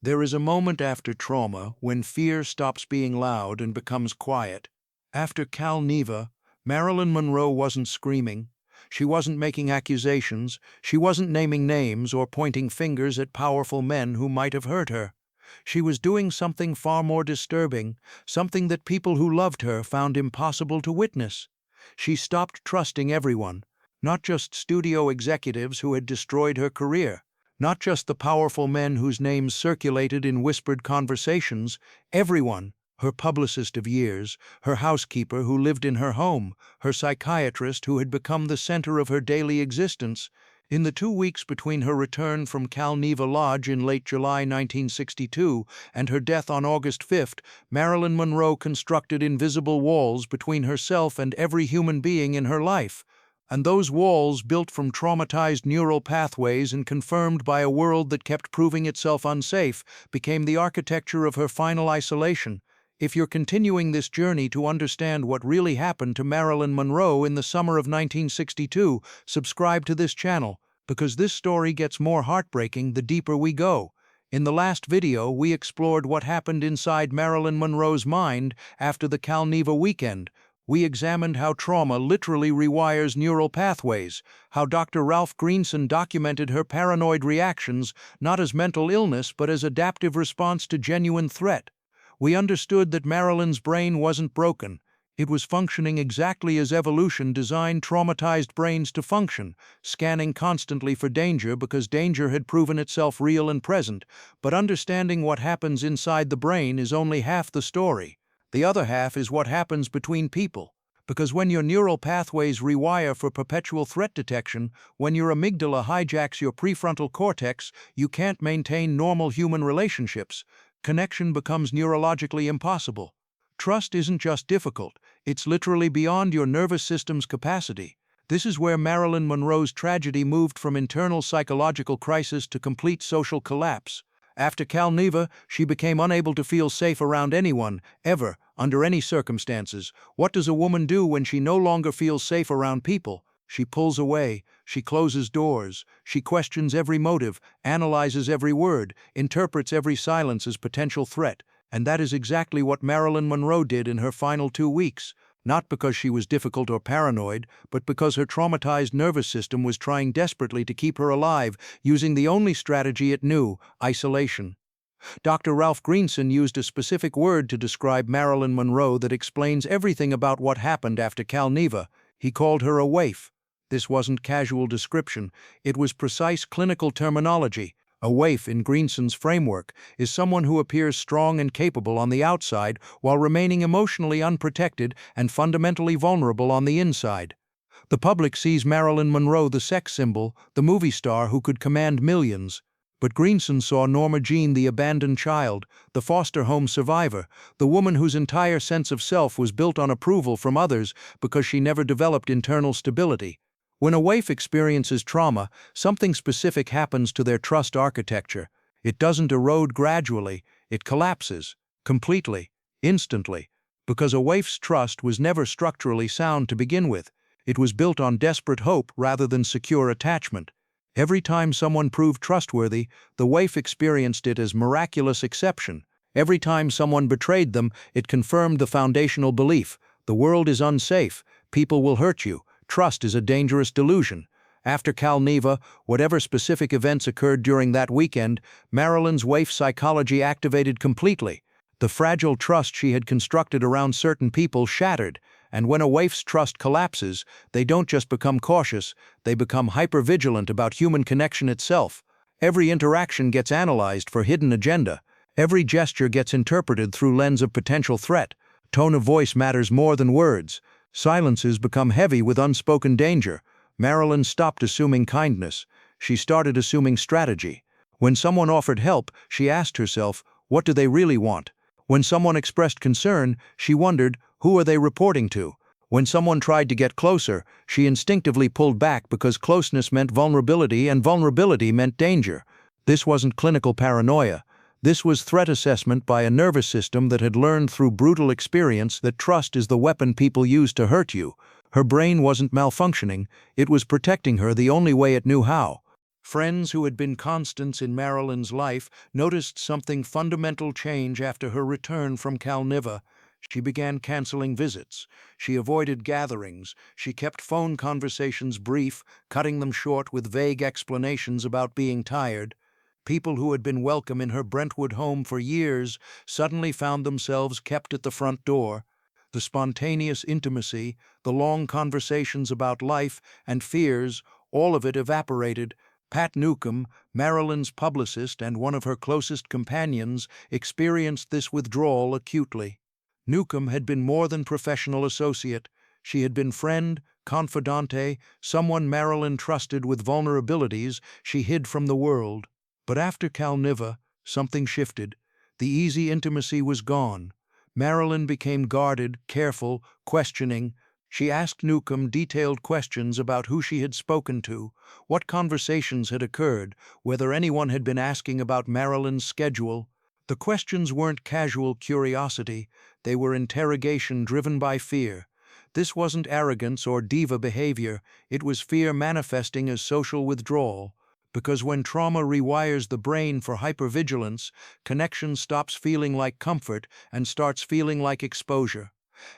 There is a moment after trauma when fear stops being loud and becomes quiet. After Cal Neva, Marilyn Monroe wasn't screaming. She wasn't making accusations. She wasn't naming names or pointing fingers at powerful men who might have hurt her. She was doing something far more disturbing, something that people who loved her found impossible to witness. She stopped trusting everyone, not just studio executives who had destroyed her career, not just the powerful men whose names circulated in whispered conversations, everyone, her publicist of years, her housekeeper who lived in her home, her psychiatrist who had become the center of her daily existence. In the 2 weeks between her return from Cal Neva Lodge in late July 1962 and her death on August 5th, Marilyn Monroe constructed invisible walls between herself and every human being in her life. And those walls, built from traumatized neural pathways and confirmed by a world that kept proving itself unsafe, became the architecture of her final isolation. If you're continuing this journey to understand what really happened to Marilyn Monroe in the summer of 1962, subscribe to this channel, because this story gets more heartbreaking the deeper we go. In the last video, we explored what happened inside Marilyn Monroe's mind after the Cal Neva weekend. We examined how trauma literally rewires neural pathways, how Dr. Ralph Greenson documented her paranoid reactions not as mental illness but as adaptive response to genuine threat. We understood that Marilyn's brain wasn't broken. It was functioning exactly as evolution designed traumatized brains to function, scanning constantly for danger because danger had proven itself real and present. But understanding what happens inside the brain is only half the story. The other half is what happens between people. Because when your neural pathways rewire for perpetual threat detection, when your amygdala hijacks your prefrontal cortex, you can't maintain normal human relationships. Connection becomes neurologically impossible. Trust isn't just difficult, it's literally beyond your nervous system's capacity. This is where Marilyn Monroe's tragedy moved from internal psychological crisis to complete social collapse. After Cal Neva, she became unable to feel safe around anyone, ever, under any circumstances. What does a woman do when she no longer feels safe around people? She pulls away, she closes doors, she questions every motive, analyzes every word, interprets every silence as potential threat. And that is exactly what Marilyn Monroe did in her final 2 weeks. Not because she was difficult or paranoid, but because her traumatized nervous system was trying desperately to keep her alive, using the only strategy it knew: isolation. Dr. Ralph Greenson used a specific word to describe Marilyn Monroe that explains everything about what happened after Cal Neva. He called her a waif. This wasn't casual description, it was precise clinical terminology. A waif, in Greenson's framework, is someone who appears strong and capable on the outside while remaining emotionally unprotected and fundamentally vulnerable on the inside. The public sees Marilyn Monroe the sex symbol, the movie star who could command millions. But Greenson saw Norma Jean the abandoned child, the foster home survivor, the woman whose entire sense of self was built on approval from others because she never developed internal stability. When a waif experiences trauma, something specific happens to their trust architecture. It doesn't erode gradually, it collapses, completely, instantly, because a waif's trust was never structurally sound to begin with. It was built on desperate hope rather than secure attachment. Every time someone proved trustworthy, the waif experienced it as miraculous exception. Every time someone betrayed them, it confirmed the foundational belief: the world is unsafe, people will hurt you. Trust is a dangerous delusion. After Cal Neva, whatever specific events occurred during that weekend, Marilyn's waif psychology activated completely. The fragile trust she had constructed around certain people shattered, and when a waif's trust collapses, they don't just become cautious, they become hypervigilant about human connection itself. Every interaction gets analyzed for hidden agenda. Every gesture gets interpreted through lens of potential threat. Tone of voice matters more than words. Silences become heavy with unspoken danger. Marilyn stopped assuming kindness. She started assuming strategy. When someone offered help, she asked herself, what do they really want? When someone expressed concern, she wondered, who are they reporting to? When someone tried to get closer, she instinctively pulled back because closeness meant vulnerability and vulnerability meant danger. This wasn't clinical paranoia. This was threat assessment by a nervous system that had learned through brutal experience that trust is the weapon people use to hurt you. Her brain wasn't malfunctioning, it was protecting her the only way it knew how. Friends who had been constants in Marilyn's life noticed something fundamental change after her return from Cal Neva. She began canceling visits. She avoided gatherings. She kept phone conversations brief, cutting them short with vague explanations about being tired. People who had been welcome in her Brentwood home for years suddenly found themselves kept at the front door. The spontaneous intimacy, the long conversations about life and fears, all of it evaporated. Pat Newcomb, Marilyn's publicist and one of her closest companions, experienced this withdrawal acutely. Newcomb had been more than professional associate. She had been friend, confidante, someone Marilyn trusted with vulnerabilities she hid from the world. But after Cal Neva, something shifted. The easy intimacy was gone. Marilyn became guarded, careful, questioning. She asked Newcomb detailed questions about who she had spoken to, what conversations had occurred, whether anyone had been asking about Marilyn's schedule. The questions weren't casual curiosity, they were interrogation driven by fear. This wasn't arrogance or diva behavior, it was fear manifesting as social withdrawal. Because when trauma rewires the brain for hypervigilance, connection stops feeling like comfort and starts feeling like exposure.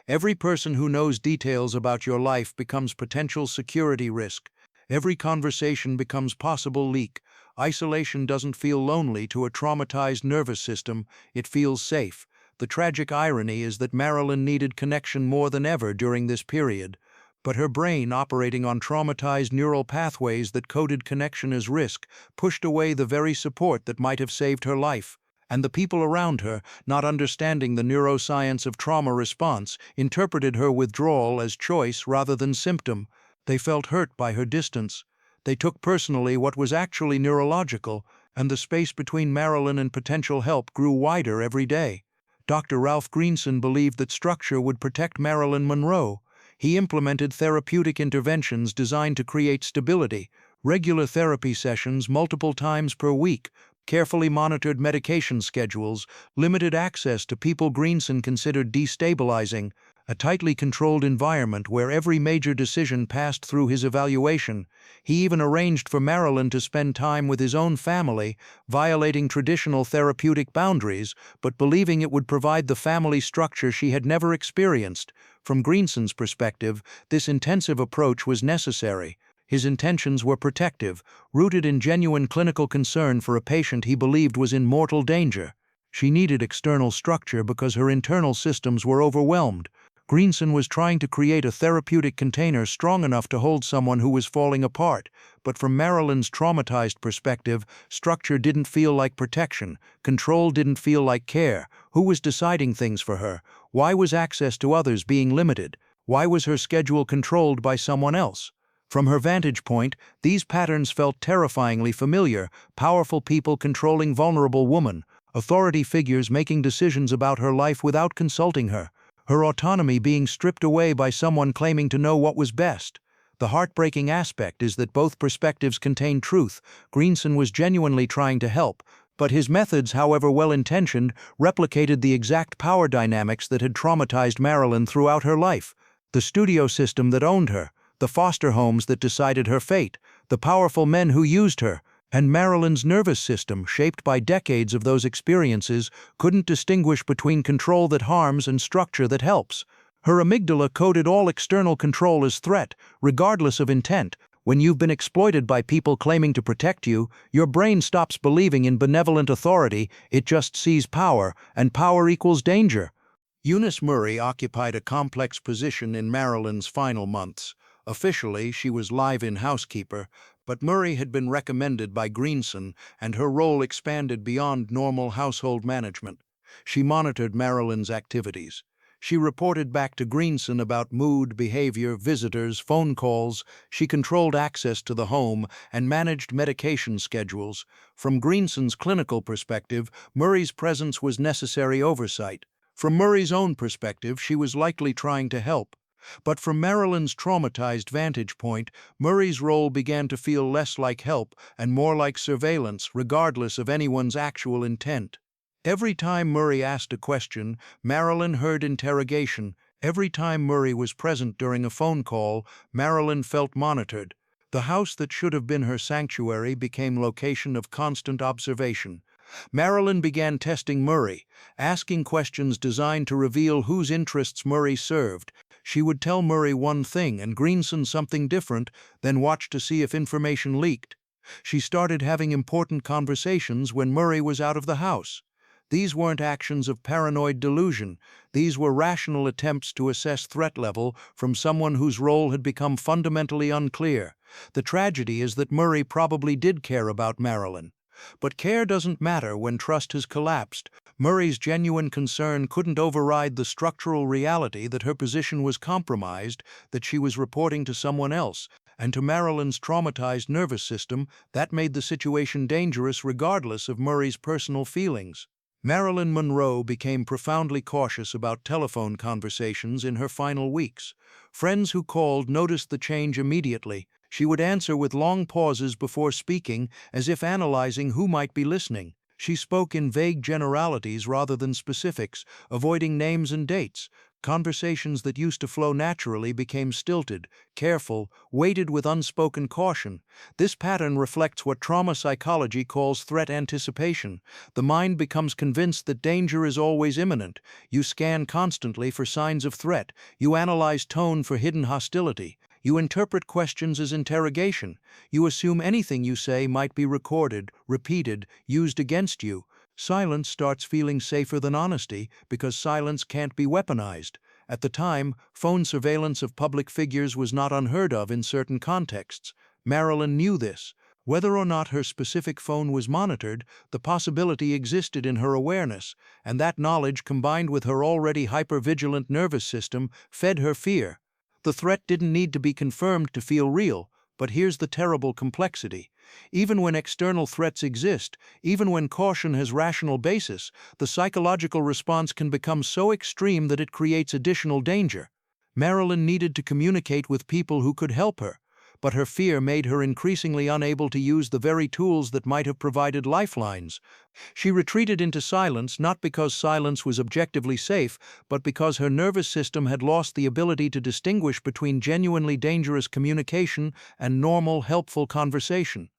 Every person who knows details about your life becomes potential security risk. Every conversation becomes possible leak. Isolation doesn't feel lonely to a traumatized nervous system, it feels safe. The tragic irony is that Marilyn needed connection more than ever during this period. But her brain, operating on traumatized neural pathways that coded connection as risk, pushed away the very support that might have saved her life. And the people around her, not understanding the neuroscience of trauma response, interpreted her withdrawal as choice rather than symptom. They felt hurt by her distance. They took personally what was actually neurological, and the space between Marilyn and potential help grew wider every day. Dr. Ralph Greenson believed that structure would protect Marilyn Monroe. He implemented therapeutic interventions designed to create stability, regular therapy sessions multiple times per week, carefully monitored medication schedules, limited access to people Greenson considered destabilizing, a tightly controlled environment where every major decision passed through his evaluation. He even arranged for Marilyn to spend time with his own family, violating traditional therapeutic boundaries, but believing it would provide the family structure she had never experienced. From Greenson's perspective, this intensive approach was necessary. His intentions were protective, rooted in genuine clinical concern for a patient he believed was in mortal danger. She needed external structure because her internal systems were overwhelmed. Greenson was trying to create a therapeutic container strong enough to hold someone who was falling apart, but from Marilyn's traumatized perspective, structure didn't feel like protection, control didn't feel like care. Who was deciding things for her? Why was access to others being limited? Why was her schedule controlled by someone else? From her vantage point, these patterns felt terrifyingly familiar: powerful people controlling vulnerable women, authority figures making decisions about her life without consulting her, her autonomy being stripped away by someone claiming to know what was best. The heartbreaking aspect is that both perspectives contain truth. Greenson was genuinely trying to help, but his methods, however well-intentioned, replicated the exact power dynamics that had traumatized Marilyn throughout her life. The studio system that owned her, the foster homes that decided her fate, the powerful men who used her, and Marilyn's nervous system, shaped by decades of those experiences, couldn't distinguish between control that harms and structure that helps. Her amygdala coded all external control as threat, regardless of intent. When you've been exploited by people claiming to protect you, your brain stops believing in benevolent authority, it just sees power, and power equals danger. Eunice Murray occupied a complex position in Marilyn's final months. Officially, she was live-in housekeeper, but Murray had been recommended by Greenson, and her role expanded beyond normal household management. She monitored Marilyn's activities. She reported back to Greenson about mood, behavior, visitors, phone calls. She controlled access to the home and managed medication schedules. From Greenson's clinical perspective, Murray's presence was necessary oversight. From Murray's own perspective, she was likely trying to help. But from Marilyn's traumatized vantage point, Murray's role began to feel less like help and more like surveillance, regardless of anyone's actual intent. Every time Murray asked a question, Marilyn heard interrogation. Every time Murray was present during a phone call, Marilyn felt monitored. The house that should have been her sanctuary became location of constant observation. Marilyn began testing Murray, asking questions designed to reveal whose interests Murray served. She would tell Murray one thing and Greenson something different, then watch to see if information leaked. She started having important conversations when Murray was out of the house. These weren't actions of paranoid delusion. These were rational attempts to assess threat level from someone whose role had become fundamentally unclear. The tragedy is that Murray probably did care about Marilyn. But care doesn't matter when trust has collapsed. Murray's genuine concern couldn't override the structural reality that her position was compromised, that she was reporting to someone else, and to Marilyn's traumatized nervous system, that made the situation dangerous regardless of Murray's personal feelings. Marilyn Monroe became profoundly cautious about telephone conversations in her final weeks. Friends who called noticed the change immediately. She would answer with long pauses before speaking, as if analyzing who might be listening. She spoke in vague generalities rather than specifics, avoiding names and dates. Conversations that used to flow naturally became stilted, careful, weighted with unspoken caution. This pattern reflects what trauma psychology calls threat anticipation. The mind becomes convinced that danger is always imminent. You scan constantly for signs of threat. You analyze tone for hidden hostility. You interpret questions as interrogation. You assume anything you say might be recorded, repeated, used against you. Silence starts feeling safer than honesty because silence can't be weaponized. At the time, phone surveillance of public figures was not unheard of in certain contexts. Marilyn knew this. Whether or not her specific phone was monitored, the possibility existed in her awareness, and that knowledge, combined with her already hypervigilant nervous system, fed her fear. The threat didn't need to be confirmed to feel real, but here's the terrible complexity. Even when external threats exist, even when caution has rational basis, the psychological response can become so extreme that it creates additional danger. Marilyn needed to communicate with people who could help her, but her fear made her increasingly unable to use the very tools that might have provided lifelines. She retreated into silence not because silence was objectively safe, but because her nervous system had lost the ability to distinguish between genuinely dangerous communication and normal, helpful conversation.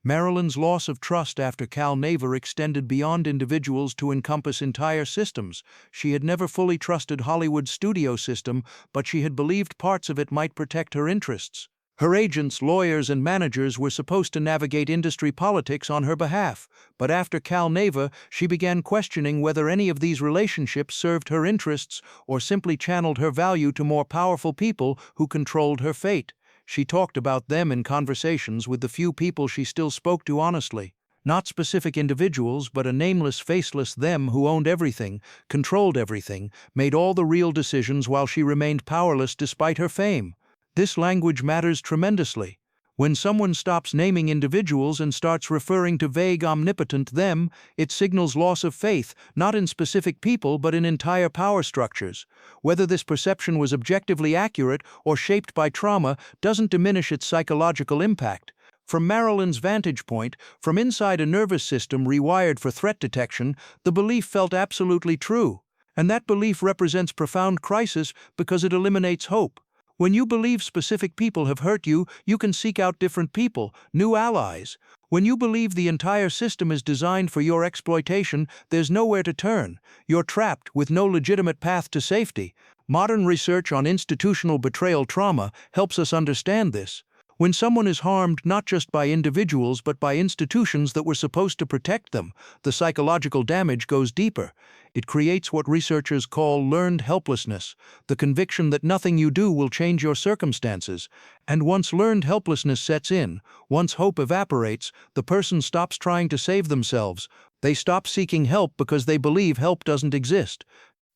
Marilyn's loss of trust after Cal Neva extended beyond individuals to encompass entire systems. She had never fully trusted Hollywood's studio system, but she had believed parts of it might protect her interests. Her agents, lawyers, and managers were supposed to navigate industry politics on her behalf, but after Cal Neva, she began questioning whether any of these relationships served her interests or simply channeled her value to more powerful people who controlled her fate. She talked about them in conversations with the few people she still spoke to honestly. Not specific individuals, but a nameless, faceless them who owned everything, controlled everything, made all the real decisions while she remained powerless despite her fame. This language matters tremendously. When someone stops naming individuals and starts referring to vague, omnipotent them, it signals loss of faith, not in specific people but in entire power structures. Whether this perception was objectively accurate or shaped by trauma doesn't diminish its psychological impact. From Marilyn's vantage point, from inside a nervous system rewired for threat detection, the belief felt absolutely true. And that belief represents profound crisis because it eliminates hope. When you believe specific people have hurt you, you can seek out different people, new allies. When you believe the entire system is designed for your exploitation, there's nowhere to turn. You're trapped with no legitimate path to safety. Modern research on institutional betrayal trauma helps us understand this. When someone is harmed not just by individuals but by institutions that were supposed to protect them, the psychological damage goes deeper. It creates what researchers call learned helplessness, the conviction that nothing you do will change your circumstances. And once learned helplessness sets in, once hope evaporates, the person stops trying to save themselves. They stop seeking help because they believe help doesn't exist.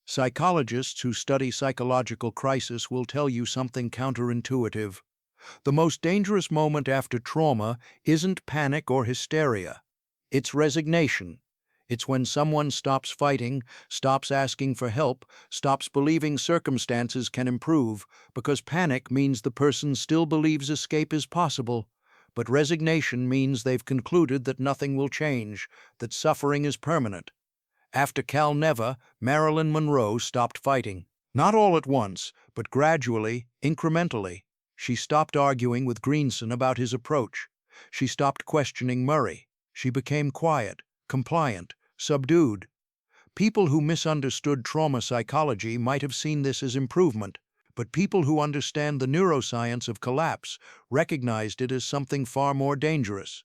Psychologists who study psychological crisis will tell you something counterintuitive. The most dangerous moment after trauma isn't panic or hysteria. It's resignation. It's when someone stops fighting, stops asking for help, stops believing circumstances can improve, because panic means the person still believes escape is possible. But resignation means they've concluded that nothing will change, that suffering is permanent. After Cal Neva, Marilyn Monroe stopped fighting. Not all at once, but gradually, incrementally. She stopped arguing with Greenson about his approach. She stopped questioning Murray. She became quiet, compliant, subdued. People who misunderstood trauma psychology might have seen this as improvement, but people who understand the neuroscience of collapse recognized it as something far more dangerous.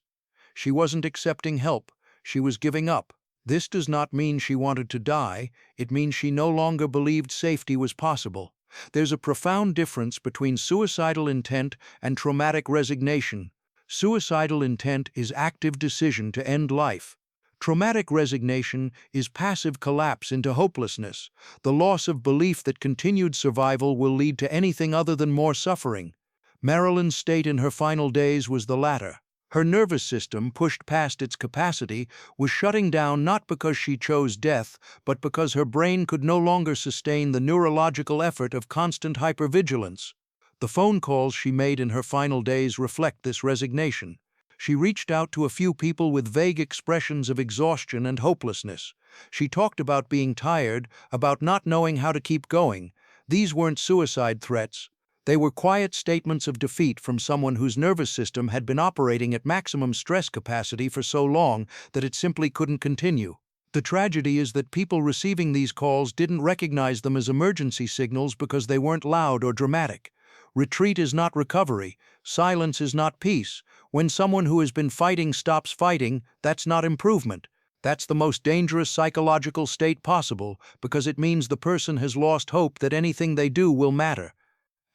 She wasn't accepting help, she was giving up. This does not mean she wanted to die, it means she no longer believed safety was possible. There's a profound difference between suicidal intent and traumatic resignation. Suicidal intent is active decision to end life. Traumatic resignation is passive collapse into hopelessness, the loss of belief that continued survival will lead to anything other than more suffering. Marilyn's state in her final days was the latter. Her nervous system, pushed past its capacity, was shutting down not because she chose death, but because her brain could no longer sustain the neurological effort of constant hypervigilance. The phone calls she made in her final days reflect this resignation. She reached out to a few people with vague expressions of exhaustion and hopelessness. She talked about being tired, about not knowing how to keep going. These weren't suicide threats. They were quiet statements of defeat from someone whose nervous system had been operating at maximum stress capacity for so long that it simply couldn't continue. The tragedy is that people receiving these calls didn't recognize them as emergency signals because they weren't loud or dramatic. Retreat is not recovery. Silence is not peace. When someone who has been fighting stops fighting, that's not improvement. That's the most dangerous psychological state possible because it means the person has lost hope that anything they do will matter.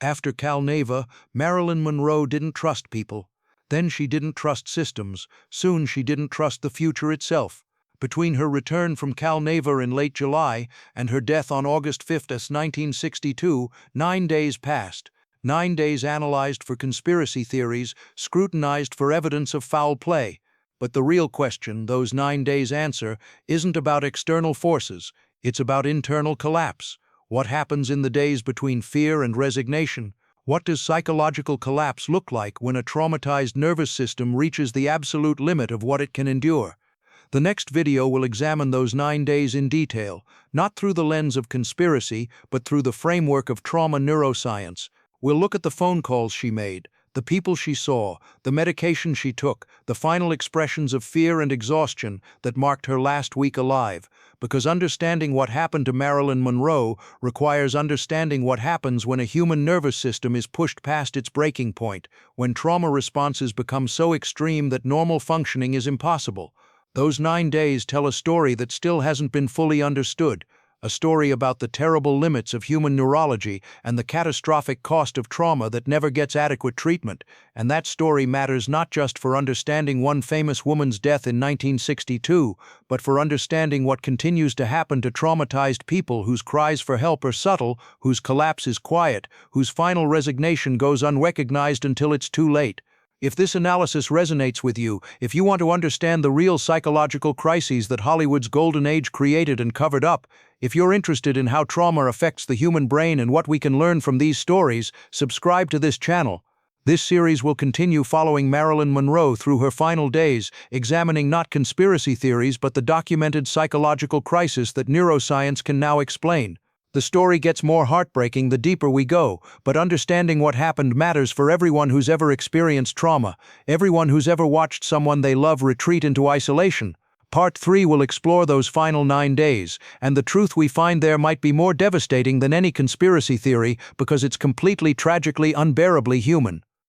After Cal Neva, Marilyn Monroe didn't trust people. Then she didn't trust systems. Soon she didn't trust the future itself. Between her return from Cal Neva in late July and her death on August 5, 1962, 9 days passed. 9 days analyzed for conspiracy theories, scrutinized for evidence of foul play. But the real question those 9 days answer isn't about external forces, it's about internal collapse. What happens in the days between fear and resignation? What does psychological collapse look like when a traumatized nervous system reaches the absolute limit of what it can endure? The next video will examine those 9 days in detail, not through the lens of conspiracy, but through the framework of trauma neuroscience. We'll look at the phone calls she made, the people she saw, the medication she took, the final expressions of fear and exhaustion that marked her last week alive. Because understanding what happened to Marilyn Monroe requires understanding what happens when a human nervous system is pushed past its breaking point, when trauma responses become so extreme that normal functioning is impossible. Those 9 days tell a story that still hasn't been fully understood. A story about the terrible limits of human neurology and the catastrophic cost of trauma that never gets adequate treatment. And that story matters not just for understanding one famous woman's death in 1962, but for understanding what continues to happen to traumatized people whose cries for help are subtle, whose collapse is quiet, whose final resignation goes unrecognized until it's too late. If this analysis resonates with you, if you want to understand the real psychological crises that Hollywood's golden age created and covered up, if you're interested in how trauma affects the human brain and what we can learn from these stories, subscribe to this channel. This series will continue following Marilyn Monroe through her final days, examining not conspiracy theories but the documented psychological crisis that neuroscience can now explain. The story gets more heartbreaking the deeper we go, but understanding what happened matters for everyone who's ever experienced trauma, everyone who's ever watched someone they love retreat into isolation. Part 3 will explore those final 9 days, and the truth we find there might be more devastating than any conspiracy theory because it's completely, tragically, unbearably human.